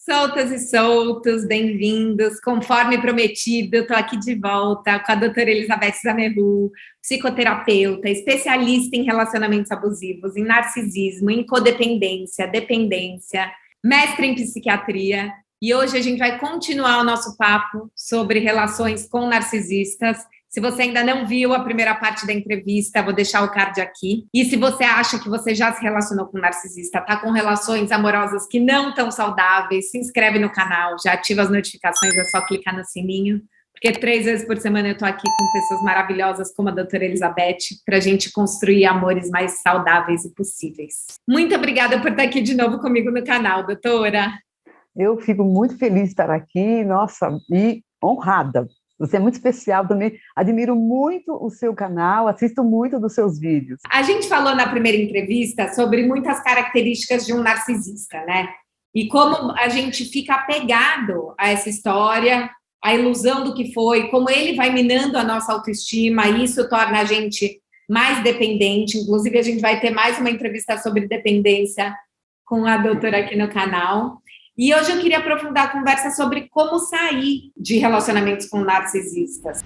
Soltas e soltos, bem-vindos. Conforme prometido, eu estou aqui de volta com a doutora Elizabeth Zamerru, psicoterapeuta, especialista em relacionamentos abusivos, em narcisismo, em codependência, dependência, mestre em psiquiatria. E hoje a gente vai continuar o nosso papo sobre relações com narcisistas. Se você ainda não viu a primeira parte da entrevista, vou deixar o card aqui. E se você acha que você já se relacionou com um narcisista, está com relações amorosas que não estão saudáveis, se inscreve no canal, já ativa as notificações, é só clicar no sininho. Porque 3 vezes por semana eu estou aqui com pessoas maravilhosas como a doutora Elizabeth, para a gente construir amores mais saudáveis e possíveis. Muito obrigada por estar aqui de novo comigo no canal, doutora. Eu fico muito feliz de estar aqui, nossa, e honrada. Você é muito especial também, admiro muito o seu canal, assisto muito dos seus vídeos. A gente falou na primeira entrevista sobre muitas características de um narcisista, né? E como a gente fica apegado a essa história, a ilusão do que foi, como ele vai minando a nossa autoestima, e isso torna a gente mais dependente. Inclusive, a gente vai ter mais uma entrevista sobre dependência com a doutora aqui no canal. E hoje eu queria aprofundar a conversa sobre como sair de relacionamentos com narcisistas.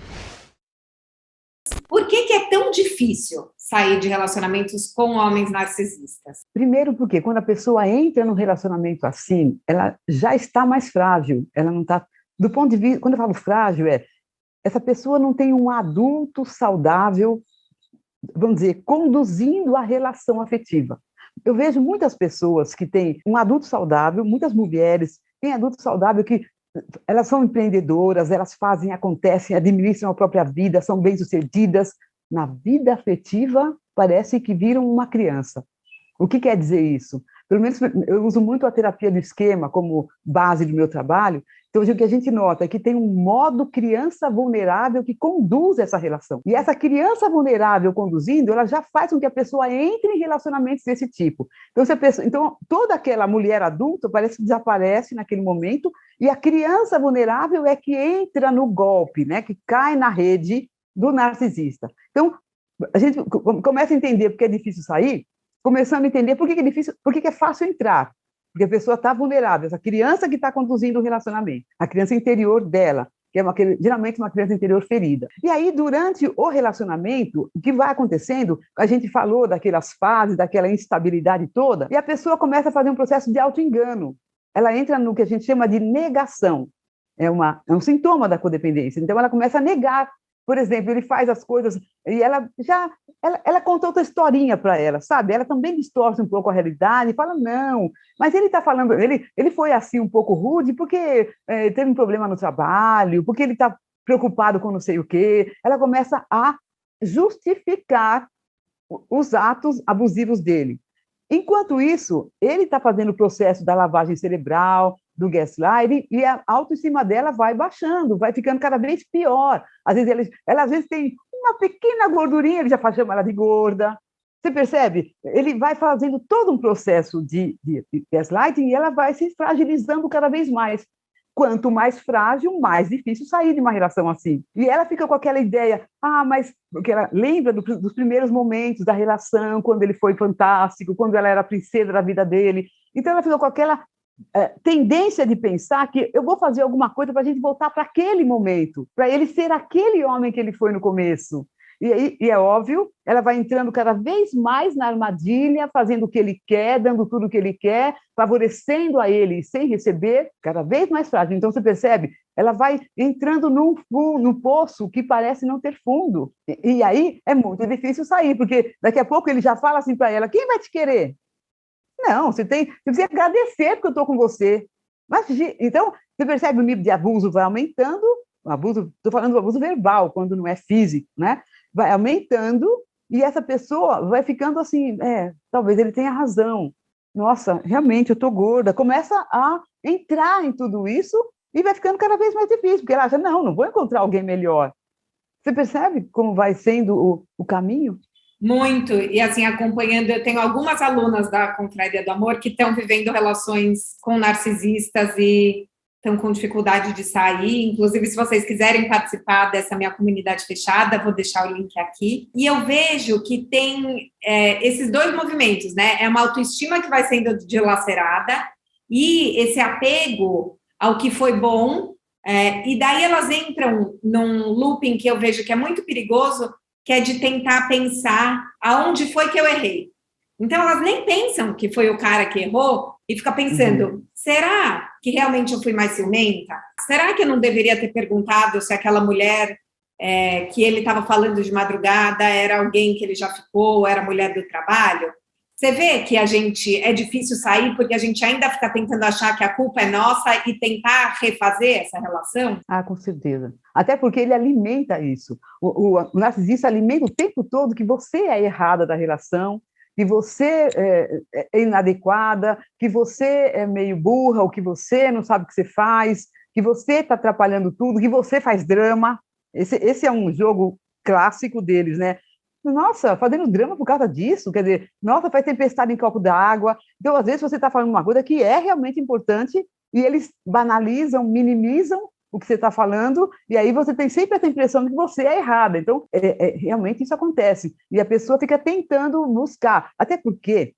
Por que é tão difícil sair de relacionamentos com homens narcisistas? Primeiro porque quando a pessoa entra num relacionamento assim, ela já está mais frágil, ela não está... Do ponto de vista, quando eu falo frágil, essa pessoa não tem um adulto saudável, vamos dizer, conduzindo a relação afetiva. Eu vejo muitas pessoas que têm um adulto saudável, muitas mulheres têm adulto saudável que elas são empreendedoras, elas fazem, acontecem, administram a própria vida, são bem-sucedidas. Na vida afetiva, parece que viram uma criança. O que quer dizer isso? Pelo menos eu uso muito a terapia do esquema como base do meu trabalho. Então, o que a gente nota é que tem um modo criança vulnerável que conduz essa relação. E essa criança vulnerável conduzindo, ela já faz com que a pessoa entre em relacionamentos desse tipo. Então, toda aquela mulher adulta parece que desaparece naquele momento, e a criança vulnerável é que entra no golpe, né, que cai na rede do narcisista. Então, a gente começa a entender porque é difícil sair, começando a entender por que é difícil, por que é fácil entrar. Porque a pessoa está vulnerável, essa criança que está conduzindo o relacionamento, a criança interior dela, que é geralmente uma criança interior ferida. E aí, durante o relacionamento, o que vai acontecendo, a gente falou daquelas fases, daquela instabilidade toda, e a pessoa começa a fazer um processo de autoengano. Ela entra no que a gente chama de negação. É um sintoma da codependência. Então, ela começa a negar. Por exemplo, ele faz as coisas e ela conta outra historinha para ela, sabe? Ela também distorce um pouco a realidade e fala, não, mas ele está falando, ele foi assim um pouco rude porque teve um problema no trabalho, porque ele está preocupado com não sei o quê. Ela começa a justificar os atos abusivos dele. Enquanto isso, ele está fazendo o processo da lavagem cerebral, do gaslighting, e a autoestima dela vai baixando, vai ficando cada vez pior. Às vezes ela às vezes tem uma pequena gordurinha, ele já chama ela de gorda. Você percebe? Ele vai fazendo todo um processo de gaslighting e ela vai se fragilizando cada vez mais. Quanto mais frágil, mais difícil sair de uma relação assim. E ela fica com aquela ideia, mas porque ela lembra dos primeiros momentos da relação, quando ele foi fantástico, quando ela era a princesa da vida dele. Então ela fica com aquela tendência de pensar que eu vou fazer alguma coisa para a gente voltar para aquele momento, para ele ser aquele homem que ele foi no começo. E é óbvio, ela vai entrando cada vez mais na armadilha, fazendo o que ele quer, dando tudo o que ele quer, favorecendo a ele sem receber, cada vez mais frágil. Então, você percebe? Ela vai entrando num poço que parece não ter fundo. E aí é muito difícil sair, porque daqui a pouco ele já fala assim para ela, quem vai te querer? Não, você precisa agradecer porque eu estou com você. Mas, então, você percebe o nível de abuso vai aumentando, estou falando do abuso verbal, quando não é físico, né? Vai aumentando e essa pessoa vai ficando assim, talvez ele tenha razão. Nossa, realmente, eu estou gorda. Começa a entrar em tudo isso e vai ficando cada vez mais difícil, porque ela acha, não vou encontrar alguém melhor. Você percebe como vai sendo o caminho? Muito, e assim, acompanhando, eu tenho algumas alunas da Confraria do Amor que estão vivendo relações com narcisistas e estão com dificuldade de sair. Inclusive, se vocês quiserem participar dessa minha comunidade fechada, vou deixar o link aqui. E eu vejo que tem esses dois movimentos, né? É uma autoestima que vai sendo dilacerada e esse apego ao que foi bom, e daí elas entram num looping que eu vejo que é muito perigoso, que é de tentar pensar aonde foi que eu errei. Então, elas nem pensam que foi o cara que errou e fica pensando, será que realmente eu fui mais ciumenta? Será que eu não deveria ter perguntado se aquela mulher que ele estava falando de madrugada era alguém que ele já ficou, era mulher do trabalho? Você vê que a gente é difícil sair porque a gente ainda fica tentando achar que a culpa é nossa e tentar refazer essa relação? Ah, com certeza. Até porque ele alimenta isso. O narcisista alimenta o tempo todo que você é errada da relação, que você é inadequada, que você é meio burra, ou que você não sabe o que você faz, que você está atrapalhando tudo, que você faz drama. Esse é um jogo clássico deles, né? Nossa, fazendo drama por causa disso, quer dizer, nossa, faz tempestade em copo d'água. Então, às vezes, você está falando uma coisa que é realmente importante e eles banalizam, minimizam o que você está falando, e aí você tem sempre essa impressão de que você é errada. Então, realmente isso acontece. E a pessoa fica tentando buscar. Até porque,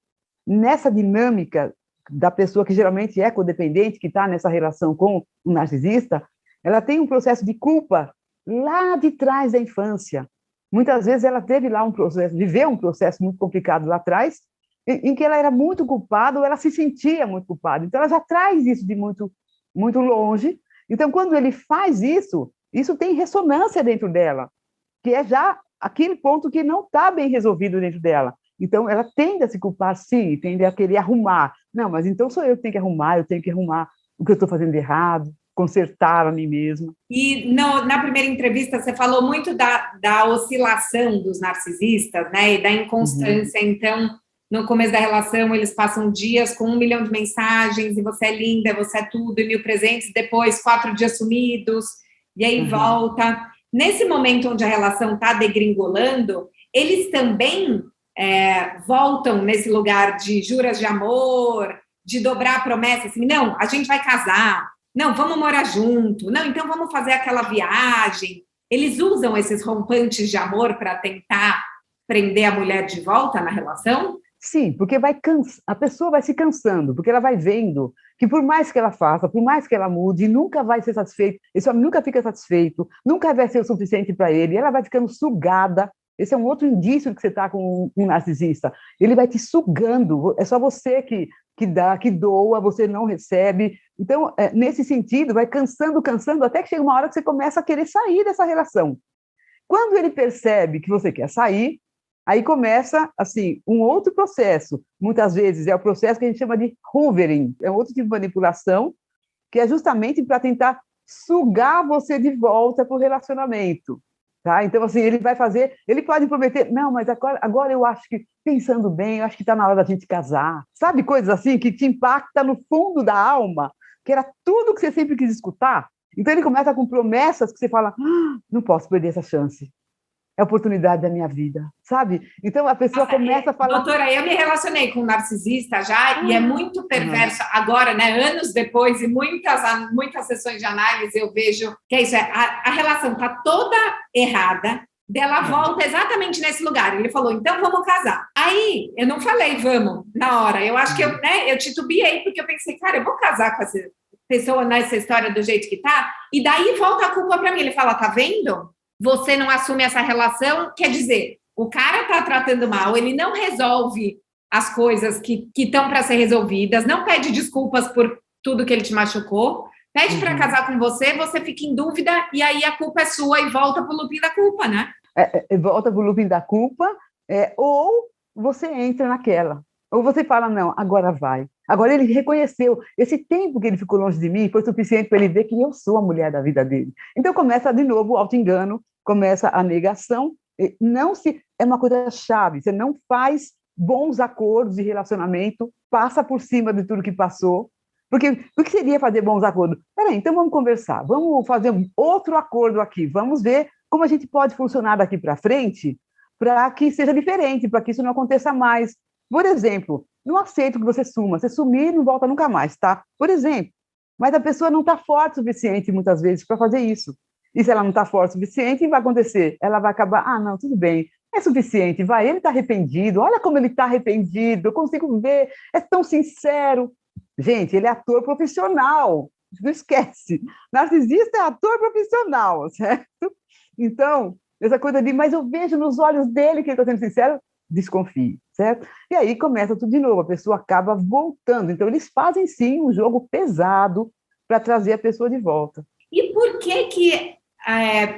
nessa dinâmica da pessoa que geralmente é codependente, que está nessa relação com o narcisista, ela tem um processo de culpa lá de trás da infância. Muitas vezes ela teve lá viveu um processo muito complicado lá atrás, em que ela era muito culpada, ou ela se sentia muito culpada. Então, ela já traz isso de muito, muito longe. Então, quando ele faz isso, isso tem ressonância dentro dela, que é já aquele ponto que não está bem resolvido dentro dela. Então, ela tende a se culpar, sim, tende a querer arrumar. Não, mas então sou eu que tenho que arrumar o que eu estou fazendo de errado, consertar a mim mesma. E na primeira entrevista você falou muito da oscilação dos narcisistas, né, e da inconstância. Então, no começo da relação, eles passam dias com 1 milhão de mensagens, e você é linda, você é tudo, e 1000 presentes, depois 4 dias sumidos, e aí volta. Nesse momento onde a relação está degringolando, eles também voltam nesse lugar de juras de amor, de dobrar a promessa, assim, não, a gente vai casar, não, vamos morar junto, não, então vamos fazer aquela viagem. Eles usam esses rompantes de amor para tentar prender a mulher de volta na relação? Sim, porque a pessoa vai se cansando, porque ela vai vendo que por mais que ela faça, por mais que ela mude, nunca vai ser satisfeito, esse homem nunca fica satisfeito, nunca vai ser o suficiente para ele, ela vai ficando sugada. Esse é um outro indício de que você está com um narcisista. Ele vai te sugando, é só você que dá, que doa, você não recebe. Então, nesse sentido, vai cansando, até que chega uma hora que você começa a querer sair dessa relação. Quando ele percebe que você quer sair, aí começa, assim, um outro processo. Muitas vezes é o processo que a gente chama de hoovering, é um outro tipo de manipulação, que é justamente para tentar sugar você de volta para o relacionamento. Tá? Então, assim, ele pode prometer, não, mas agora eu acho que, pensando bem, eu acho que está na hora da gente casar. Sabe, coisas assim que te impactam no fundo da alma, que era tudo que você sempre quis escutar. Então, ele começa com promessas que você fala, não posso perder essa chance. É a oportunidade da minha vida, sabe? Então, a pessoa começa a falar... Doutora, eu me relacionei com um narcisista já, e é muito perverso. Agora, né, anos depois, e muitas sessões de análise, eu vejo que é isso, a relação está toda errada, dela volta exatamente nesse lugar. Ele falou, então vamos casar. Aí, eu não falei vamos, na hora. Eu acho que eu titubeei, porque eu pensei, cara, eu vou casar com essa pessoa nessa história do jeito que tá, e daí volta a culpa para mim. Ele fala, tá vendo? Você não assume essa relação, quer dizer, o cara está tratando mal, ele não resolve as coisas que estão para ser resolvidas, não pede desculpas por tudo que ele te machucou, pede para casar com você, você fica em dúvida, e aí a culpa é sua e volta para o looping da culpa, né? Volta para o looping da culpa, ou você entra naquela, ou você fala, não, agora vai. Agora ele reconheceu, esse tempo que ele ficou longe de mim foi suficiente para ele ver que eu sou a mulher da vida dele. Então começa de novo o auto-engano, começa a negação, é uma coisa chave, você não faz bons acordos de relacionamento, passa por cima de tudo que passou, porque o que seria fazer bons acordos? Peraí, então vamos conversar, vamos fazer um outro acordo aqui, vamos ver como a gente pode funcionar daqui para frente para que seja diferente, para que isso não aconteça mais. Por exemplo, não aceito que você suma. Você sumir não volta nunca mais, tá? Por exemplo. Mas a pessoa não está forte o suficiente, muitas vezes, para fazer isso. E se ela não está forte o suficiente, o que vai acontecer? Ela vai acabar, não, tudo bem, é suficiente, vai, ele está arrependido, olha como ele está arrependido, eu consigo ver, é tão sincero. Gente, ele é ator profissional, não esquece. Narcisista é ator profissional, certo? Então, essa coisa de, mas eu vejo nos olhos dele que ele está sendo sincero, desconfie, certo? E aí começa tudo de novo, a pessoa acaba voltando. Então, eles fazem, sim, um jogo pesado para trazer a pessoa de volta. E por que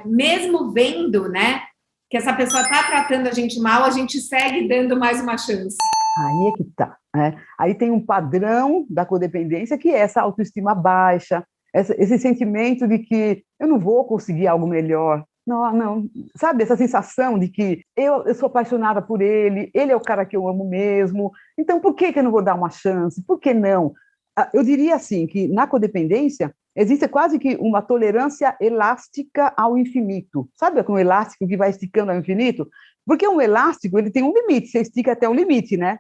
mesmo vendo, né, que essa pessoa está tratando a gente mal, a gente segue dando mais uma chance? Aí é que tá, né? Aí tem um padrão da codependência que é essa autoestima baixa, esse sentimento de que eu não vou conseguir algo melhor. Não, não, sabe, essa sensação de que eu sou apaixonada por ele é o cara que eu amo mesmo, então por que eu não vou dar uma chance? Por que não? Eu diria assim, que na codependência existe quase que uma tolerância elástica ao infinito. Sabe com um elástico que vai esticando ao infinito? Porque um elástico, ele tem um limite, você estica até o limite, né?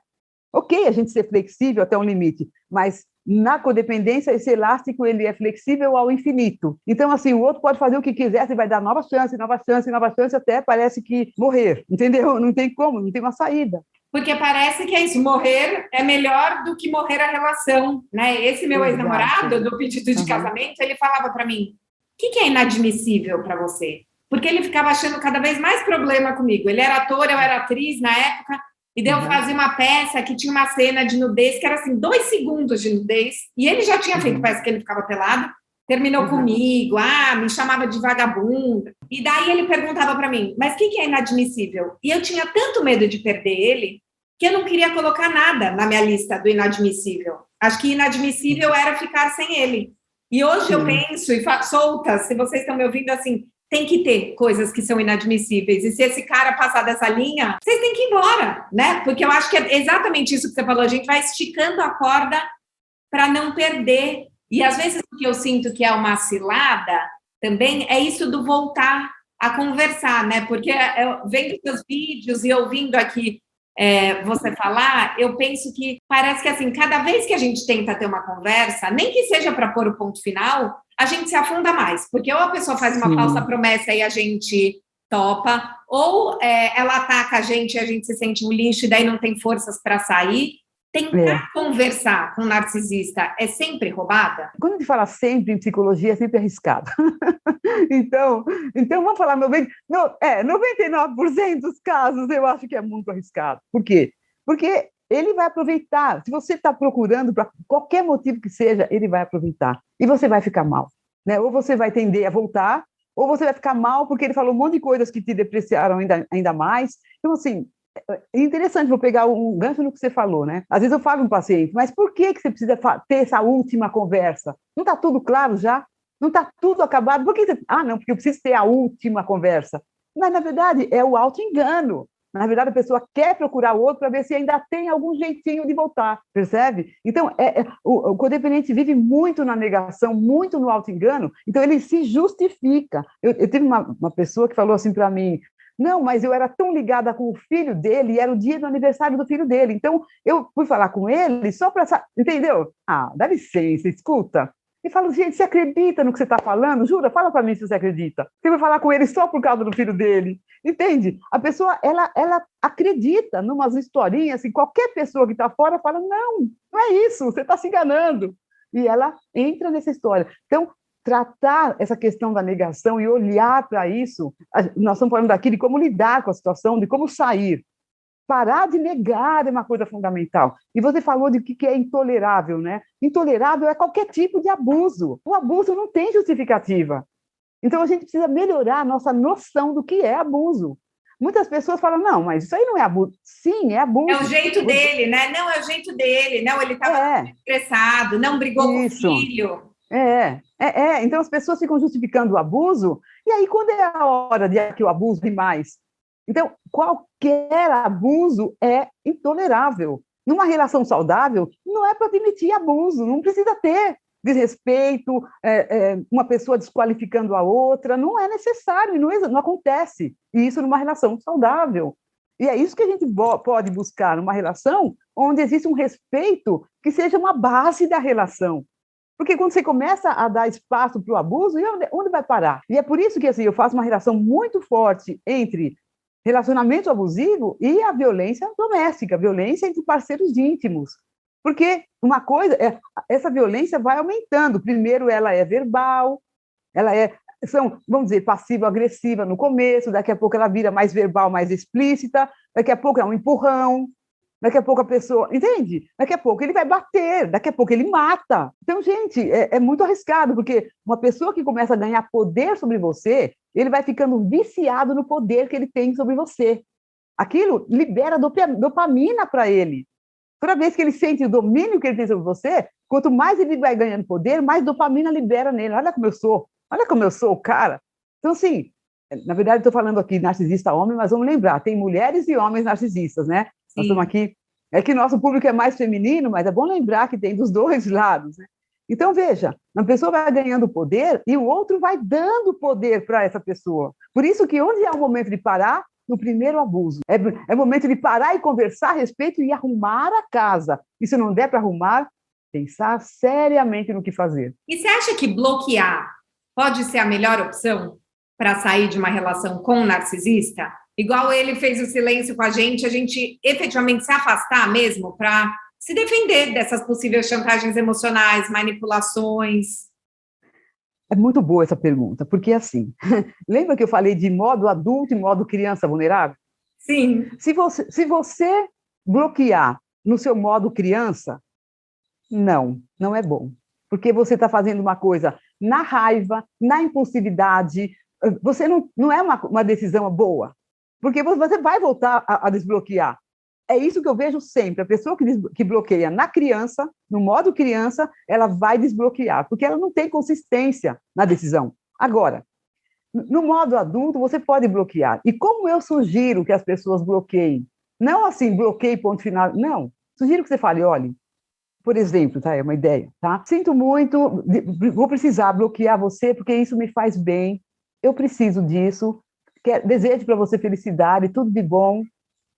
Ok, a gente ser flexível até um limite, mas na codependência, esse elástico ele é flexível ao infinito. Então, assim, o outro pode fazer o que quiser, você vai dar nova chance, nova chance, nova chance, até parece que morrer, entendeu? Não tem como, não tem uma saída. Porque parece que é isso, morrer é melhor do que morrer a relação, né? Esse meu ex-namorado, do pedido de casamento, ele falava para mim, o que é inadmissível para você? Porque ele ficava achando cada vez mais problema comigo. Ele era ator, eu era atriz na época, e daí eu fazia uma peça que tinha uma cena de nudez, que era assim, 2 segundos de nudez, e ele já tinha feito peça que ele ficava pelado, terminou comigo, me chamava de vagabunda, e daí ele perguntava para mim, mas o que é inadmissível? E eu tinha tanto medo de perder ele, que eu não queria colocar nada na minha lista do inadmissível. Acho que inadmissível era ficar sem ele. E hoje eu penso, e solta, se vocês estão me ouvindo assim, tem que ter coisas que são inadmissíveis. E se esse cara passar dessa linha, vocês têm que ir embora, né? Porque eu acho que é exatamente isso que você falou. A gente vai esticando a corda para não perder. E às vezes o que eu sinto que é uma cilada também é isso do voltar a conversar, né? Porque eu vendo seus vídeos e ouvindo aqui você falar, eu penso que parece que assim, cada vez que a gente tenta ter uma conversa, nem que seja para pôr o ponto final, a gente se afunda mais, porque ou a pessoa faz uma falsa promessa e a gente topa, ou ela ataca a gente e a gente se sente um lixo e daí não tem forças para sair. Tentar conversar com um narcisista é sempre roubada? Quando a gente fala sempre em psicologia, é sempre arriscado. Então vamos falar 99% dos casos eu acho que é muito arriscado. Por quê? Porque ele vai aproveitar. Se você está procurando, para qualquer motivo que seja, ele vai aproveitar. E você vai ficar mal, né? Ou você vai tender a voltar, ou você vai ficar mal porque ele falou um monte de coisas que te depreciaram ainda mais. Então, assim, é interessante, vou pegar um gancho no que você falou, né? Às vezes eu falo para um paciente, mas por que você precisa ter essa última conversa? Não está tudo claro já? Não está tudo acabado? Por que você... não, porque eu preciso ter a última conversa. Mas, na verdade, é o auto-engano. Na verdade, a pessoa quer procurar o outro para ver se ainda tem algum jeitinho de voltar, percebe? Então, o codependente vive muito na negação, muito no auto-engano, então ele se justifica. Eu tive uma pessoa que falou assim para mim, não, mas eu era tão ligada com o filho dele, e era o dia do aniversário do filho dele, então eu fui falar com ele só para... Entendeu? Dá licença, escuta. E falo, gente, você acredita no que você está falando? Jura? Fala para mim se você acredita. Você vai falar com ele só por causa do filho dele. Entende? A pessoa, ela acredita em umas historinhas, assim, qualquer pessoa que está fora fala, não é isso, você está se enganando. E ela entra nessa história. Então, tratar essa questão da negação e olhar para isso, nós estamos falando aqui de como lidar com a situação, de como sair. Parar de negar é uma coisa fundamental. E você falou de que é intolerável, né? Intolerável é qualquer tipo de abuso. O abuso não tem justificativa. Então, a gente precisa melhorar a nossa noção do que é abuso. Muitas pessoas falam, não, mas isso aí não é abuso. Sim, é abuso. É o jeito dele, né? Não, é o jeito dele. Não, ele estava estressado, não brigou com o filho. Então, as pessoas ficam justificando o abuso, e aí, quando é a hora de que o abuso é mais? Então, qualquer abuso é intolerável. Numa relação saudável, não é para admitir abuso, não precisa ter desrespeito, uma pessoa desqualificando a outra, não é necessário, não acontece. E isso numa relação saudável. E é isso que a gente pode buscar numa relação onde existe um respeito que seja uma base da relação. Porque quando você começa a dar espaço para o abuso, onde vai parar? E é por isso que assim, eu faço uma relação muito forte entre relacionamento abusivo e a violência doméstica, a violência entre parceiros íntimos. Porque uma coisa, essa violência vai aumentando. Primeiro ela é verbal, vamos dizer, passivo-agressiva no começo, daqui a pouco ela vira mais verbal, mais explícita, daqui a pouco é um empurrão, daqui a pouco a pessoa, entende? Daqui a pouco ele vai bater, daqui a pouco ele mata. Então, gente, é muito arriscado, porque uma pessoa que começa a ganhar poder sobre você, ele vai ficando viciado no poder que ele tem sobre você. Aquilo libera dopamina para ele. Toda vez que ele sente o domínio que ele tem sobre você, quanto mais ele vai ganhando poder, mais dopamina libera nele. Olha como eu sou o cara. Então, assim, na verdade, estou falando aqui narcisista homem, mas vamos lembrar, tem mulheres e homens narcisistas, né? Sim. Nós estamos aqui. É que nosso público é mais feminino, mas é bom lembrar que tem dos dois lados, né? Então, veja, uma pessoa vai ganhando poder e o outro vai dando poder para essa pessoa. Por isso que onde há um momento de parar, no primeiro abuso. É momento de parar e conversar a respeito e arrumar a casa. E se não der para arrumar, pensar seriamente no que fazer. E você acha que bloquear pode ser a melhor opção para sair de uma relação com um narcisista? Igual ele fez o silêncio com a gente efetivamente se afastar mesmo para se defender dessas possíveis chantagens emocionais, manipulações? É muito boa essa pergunta, porque assim, lembra que eu falei de modo adulto e modo criança vulnerável? Sim. Se você bloquear no seu modo criança, não é bom. Porque você está fazendo uma coisa na raiva, na impulsividade, você não é uma decisão boa, porque você vai voltar a desbloquear. É isso que eu vejo sempre. A pessoa que bloqueia na criança, no modo criança, ela vai desbloquear, porque ela não tem consistência na decisão. Agora, no modo adulto, você pode bloquear. E como eu sugiro que as pessoas bloqueiem? Não assim, bloqueie, ponto final. Não. Sugiro que você fale, olha, por exemplo, tá? É uma ideia, tá? Sinto muito, vou precisar bloquear você, porque isso me faz bem. Eu preciso disso. Desejo para você felicidade, tudo de bom.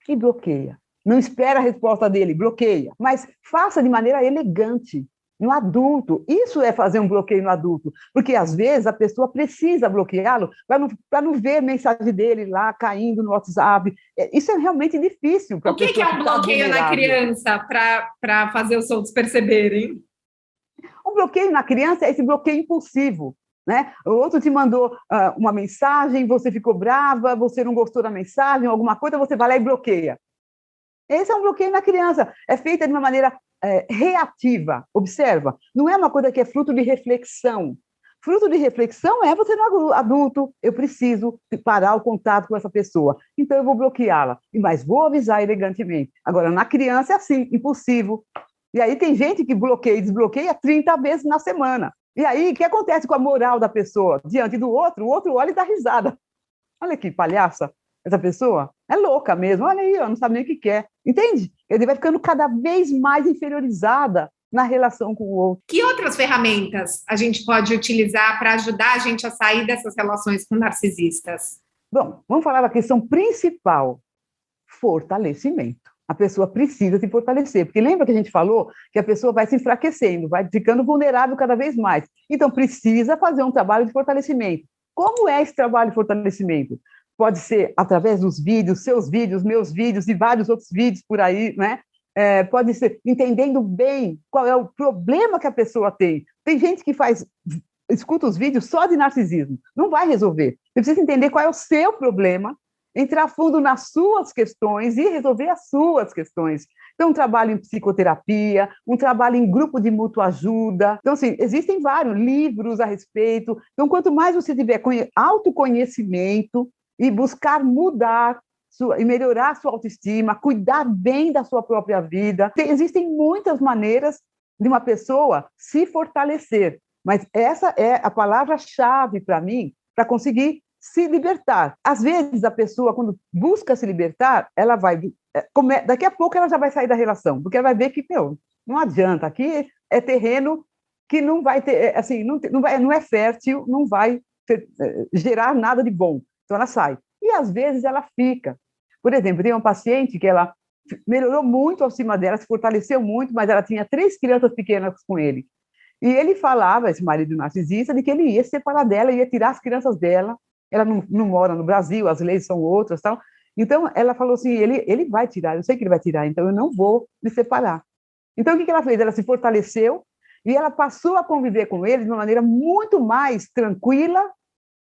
E bloqueia. Não espera a resposta dele, bloqueia. Mas faça de maneira elegante, no adulto. Isso é fazer um bloqueio no adulto. Porque, às vezes, a pessoa precisa bloqueá-lo para não ver a mensagem dele lá caindo no WhatsApp. Isso é realmente difícil. O que é um bloqueio na criança para fazer os outros perceberem? Um bloqueio na criança é esse bloqueio impulsivo. Né? O outro te mandou uma mensagem, você ficou brava, você não gostou da mensagem, alguma coisa, você vai lá e bloqueia. Esse é um bloqueio na criança. É feita de uma maneira reativa. Observa, não é uma coisa que é fruto de reflexão. Fruto de reflexão é você no adulto, eu preciso parar o contato com essa pessoa, então eu vou bloqueá-la, mas vou avisar elegantemente. Agora, na criança é assim, impulsivo. E aí tem gente que bloqueia e desbloqueia 30 vezes na semana. E aí, o que acontece com a moral da pessoa? Diante do outro, o outro olha e dá risada. Olha que palhaça, essa pessoa é louca mesmo, olha aí, não sabe nem o que quer. Entende? Ele vai ficando cada vez mais inferiorizada na relação com o outro. Que outras ferramentas a gente pode utilizar para ajudar a gente a sair dessas relações com narcisistas? Bom, vamos falar da questão principal, fortalecimento. A pessoa precisa se fortalecer, porque lembra que a gente falou que a pessoa vai se enfraquecendo, vai ficando vulnerável cada vez mais. Então, precisa fazer um trabalho de fortalecimento. Como é esse trabalho de fortalecimento? Pode ser através dos vídeos, seus vídeos, meus vídeos e vários outros vídeos por aí, né? Pode ser entendendo bem qual é o problema que a pessoa tem. Tem gente que escuta os vídeos só de narcisismo, não vai resolver. Você precisa entender qual é o seu problema, entrar fundo nas suas questões e resolver as suas questões. Então, um trabalho em psicoterapia, um trabalho em grupo de mútua ajuda. Então, assim, existem vários livros a respeito. Então, quanto mais você tiver autoconhecimento e buscar mudar e melhorar a sua autoestima, cuidar bem da sua própria vida, existem muitas maneiras de uma pessoa se fortalecer. Mas essa é a palavra-chave para mim, para conseguir se libertar. Às vezes, a pessoa, quando busca se libertar, ela vai... Daqui a pouco ela já vai sair da relação, porque ela vai ver que, não adianta, aqui é terreno que não vai ter, assim, não é fértil, não vai gerar nada de bom. Então, ela sai. E, às vezes, ela fica. Por exemplo, tem uma paciente que ela melhorou muito a autoestima dela, se fortaleceu muito, mas ela tinha 3 crianças pequenas com ele. E ele falava, esse marido narcisista, de que ele ia se separar dela, ia tirar as crianças dela. Ela não mora no Brasil, as leis são outras, tal. Então, ela falou assim, ele vai tirar, eu sei que ele vai tirar, então eu não vou me separar. Então, o que ela fez? Ela se fortaleceu e ela passou a conviver com eles de uma maneira muito mais tranquila,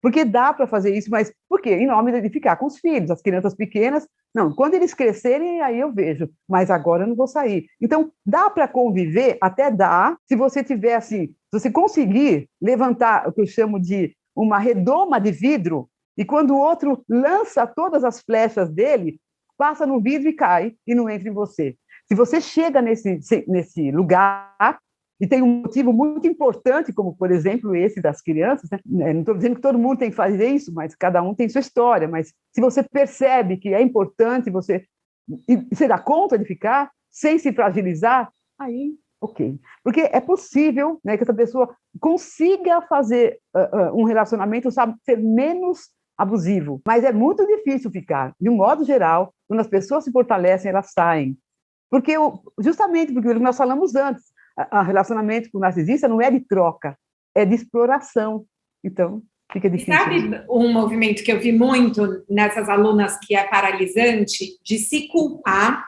porque dá para fazer isso, mas por quê? Em nome de ficar com os filhos, as crianças pequenas. Não, quando eles crescerem, aí eu vejo, mas agora eu não vou sair. Então, dá para conviver, até dá, se você tiver assim, se você conseguir levantar o que eu chamo de uma redoma de vidro, e quando o outro lança todas as flechas dele, passa no vidro e cai, e não entra em você. Se você chega nesse lugar, e tem um motivo muito importante, como, por exemplo, esse das crianças, né? Não estou dizendo que todo mundo tem que fazer isso, mas cada um tem sua história, mas se você percebe que é importante, você dá conta de ficar sem se fragilizar, aí, ok. Porque é possível, né, que essa pessoa consiga fazer um relacionamento, sabe, ser menos abusivo, mas é muito difícil ficar. De um modo geral, quando as pessoas se fortalecem, elas saem. Justamente porque nós falamos antes, o relacionamento com o narcisista não é de troca, é de exploração. Então, fica difícil. E sabe um movimento que eu vi muito nessas alunas que é paralisante? De se culpar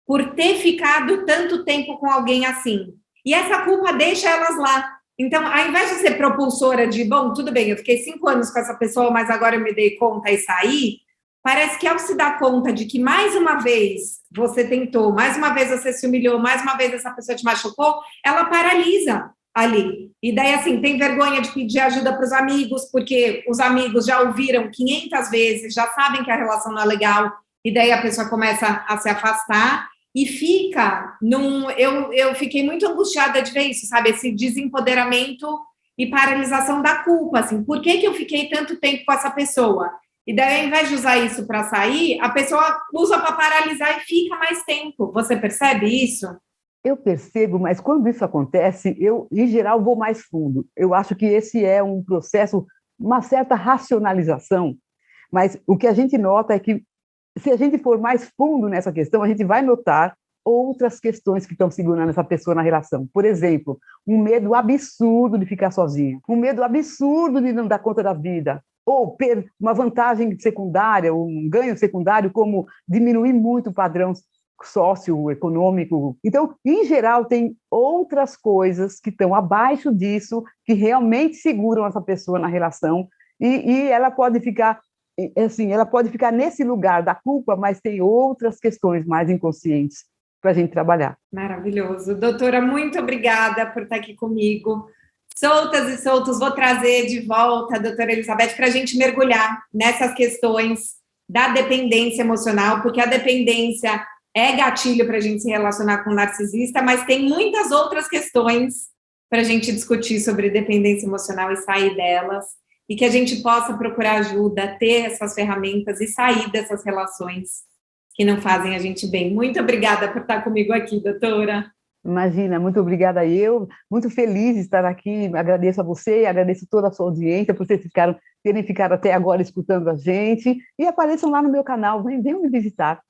por ter ficado tanto tempo com alguém assim. E essa culpa deixa elas lá. Então, ao invés de ser propulsora de, bom, tudo bem, eu fiquei 5 anos com essa pessoa, mas agora eu me dei conta e saí, parece que ao se dar conta de que mais uma vez você tentou, mais uma vez você se humilhou, mais uma vez essa pessoa te machucou, ela paralisa ali. E daí, assim, tem vergonha de pedir ajuda para os amigos, porque os amigos já ouviram 500 vezes, já sabem que a relação não é legal, e daí a pessoa começa a se afastar e fica num... Eu fiquei muito angustiada de ver isso, sabe? Esse desempoderamento e paralisação da culpa, assim. Por que eu fiquei tanto tempo com essa pessoa? E daí, ao invés de usar isso para sair, a pessoa usa para paralisar e fica mais tempo. Você percebe isso? Eu percebo, mas quando isso acontece, eu, em geral, vou mais fundo. Eu acho que esse é um processo, uma certa racionalização, mas o que a gente nota é que, se a gente for mais fundo nessa questão, a gente vai notar outras questões que estão segurando essa pessoa na relação. Por exemplo, um medo absurdo de ficar sozinha, um medo absurdo de não dar conta da vida, ou uma vantagem secundária, um ganho secundário, como diminuir muito o padrão socioeconômico. Então, em geral, tem outras coisas que estão abaixo disso, que realmente seguram essa pessoa na relação, e ela pode ficar, assim, ela pode ficar nesse lugar da culpa, mas tem outras questões mais inconscientes para a gente trabalhar. Maravilhoso. Doutora, muito obrigada por estar aqui comigo. Soltas e soltos, vou trazer de volta a doutora Elizabeth para a gente mergulhar nessas questões da dependência emocional, porque a dependência é gatilho para a gente se relacionar com o narcisista, mas tem muitas outras questões para a gente discutir sobre dependência emocional e sair delas, e que a gente possa procurar ajuda, ter essas ferramentas e sair dessas relações que não fazem a gente bem. Muito obrigada por estar comigo aqui, doutora. Imagina, muito obrigada eu, muito feliz de estar aqui, agradeço a você, agradeço toda a sua audiência por terem ficado até agora escutando a gente, e apareçam lá no meu canal, venham me visitar.